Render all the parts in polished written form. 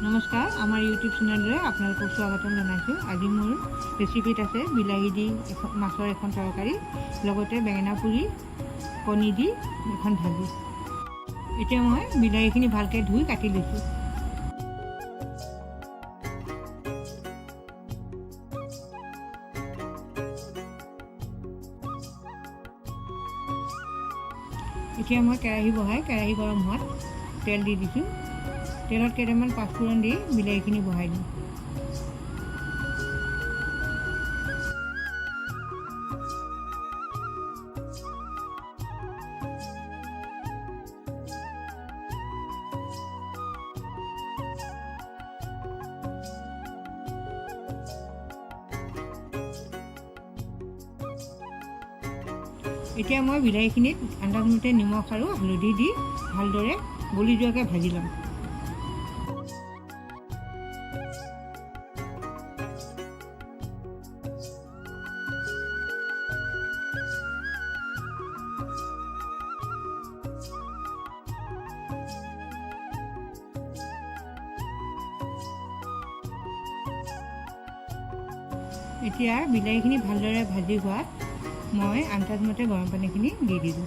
নমস্কাৰ, আমাৰ ইউটিউব চেনেললৈ আপোনালোকক স্বাগতম জনাইছোঁ। আজি মোৰ ৰেচিপিত আছে বিলাহী দি মাছৰ এখন তৰকাৰী, লগতে বেঙেনা পুৰি, কণী দি এখন ভাজি। এতিয়া মই বিলাহীখিনি ভালকৈ ধুই কাটি লৈছোঁ। এতিয়া মই কেৰাহী বহাই কেৰাহী গৰম হোৱাত তেল দি দিছোঁ। তেলত কেইটামান পাঁচফোৰণ দি বিলাহীখিনি বহাই দিওঁ। এতিয়া মই বিলাহীখিনিত আন্দাজমতে নিমখ আৰু হালধি দি ভালদৰে গলি যোৱাকৈ ভাজি ল'ম। এতিয়া বিলাহীখিনি ভালদৰে ভাজি হোৱাত মই আন্দাজমতে গৰম পানীখিনি দি দিলোঁ।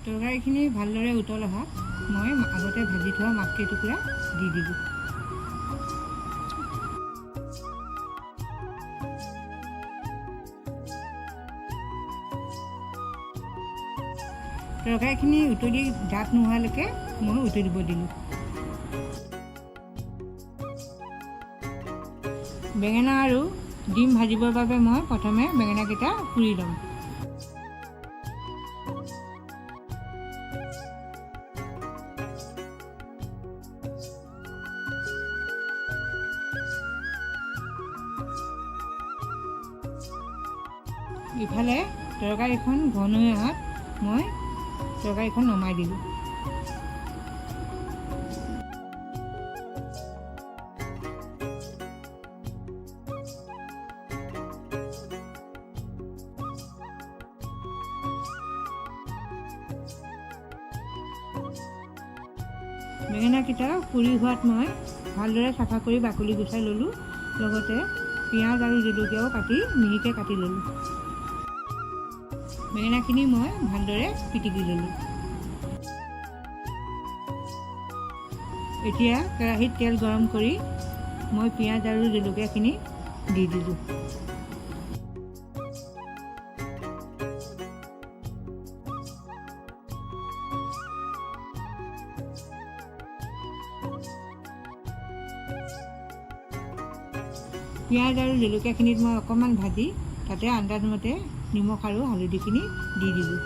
তৰকাৰীখিনি ভালদৰে উতল অহাত মই আগতে ভাজি থোৱা মাছকেইটুকুৰা দি দিলোঁ। তৰকাৰীখিনি উতলি ডাঠ নোহোৱালৈকে মই উতলিব দিলোঁ। বেঙেনা আৰু ডিম ভাজিবৰ বাবে মই প্ৰথমে বেঙেনাকেইটা পুৰি ল'ম। ইফালে তৰকাৰীখন ঘন হৈ অহাত মই তৰকাৰীখন নমাই দিলোঁ। বেঙেনাকেইটা পুৰি হোৱাত মই ভালদৰে চাফা কৰি বাকলি গুচাই ল'লোঁ। লগতে পিঁয়াজ আৰু জলকীয়াও মিহিকৈ কাটি ল'লোঁ। বেঙেনাখিনি মই ভালদৰে পিটিকি ল'লোঁ। এতিয়া কেৰাহীত তেল গৰম কৰি মই পিঁয়াজ আৰু জলকীয়াখিনি দি দিলোঁ। পিঁয়াজ আৰু জলকীয়াখিনিত মই অকণমান ভাজি তাতে আন্দাজমতে নিমখ আৰু হালধিখিনি দি দিলোঁ।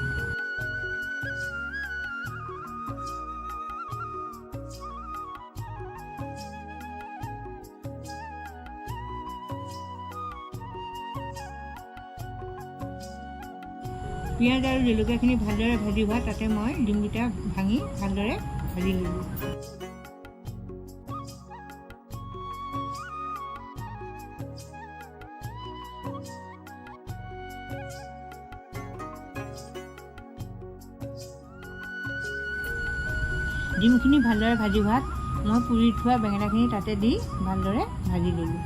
পিঁয়াজ আৰু জলকীয়াখিনি ভালদৰে ভাজি হোৱা তাতে মই ডিমকেইটা ভাঙি ভালদৰে ভাজি ল'লোঁ। ডিমখিনি ভালদৰে ভাজি হোৱাত মই পুৰি থোৱা বেঙেনাখিনি তাতে দি ভালদৰে ভাজি ল'লোঁ।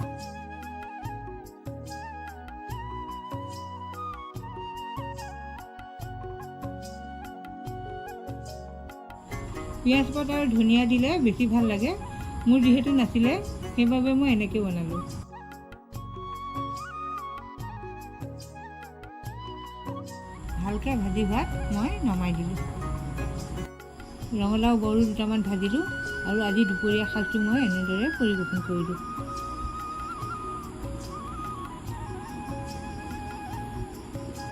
পিঁয়াজ পাত আৰু ধনিয়া দিলে বেছি ভাল লাগে। মোৰ যিহেতু নাছিলে সেইবাবে মই এনেকৈ বনালোঁ। ভালকৈ ভাজি হোৱাত মই নমাই দিলোঁ। ৰঙালাও বড়ো দুটামান ভাজিলোঁ আৰু আজি দুপৰীয়া সাজটো মই এনেদৰে পৰিৱেশন কৰিলোঁ।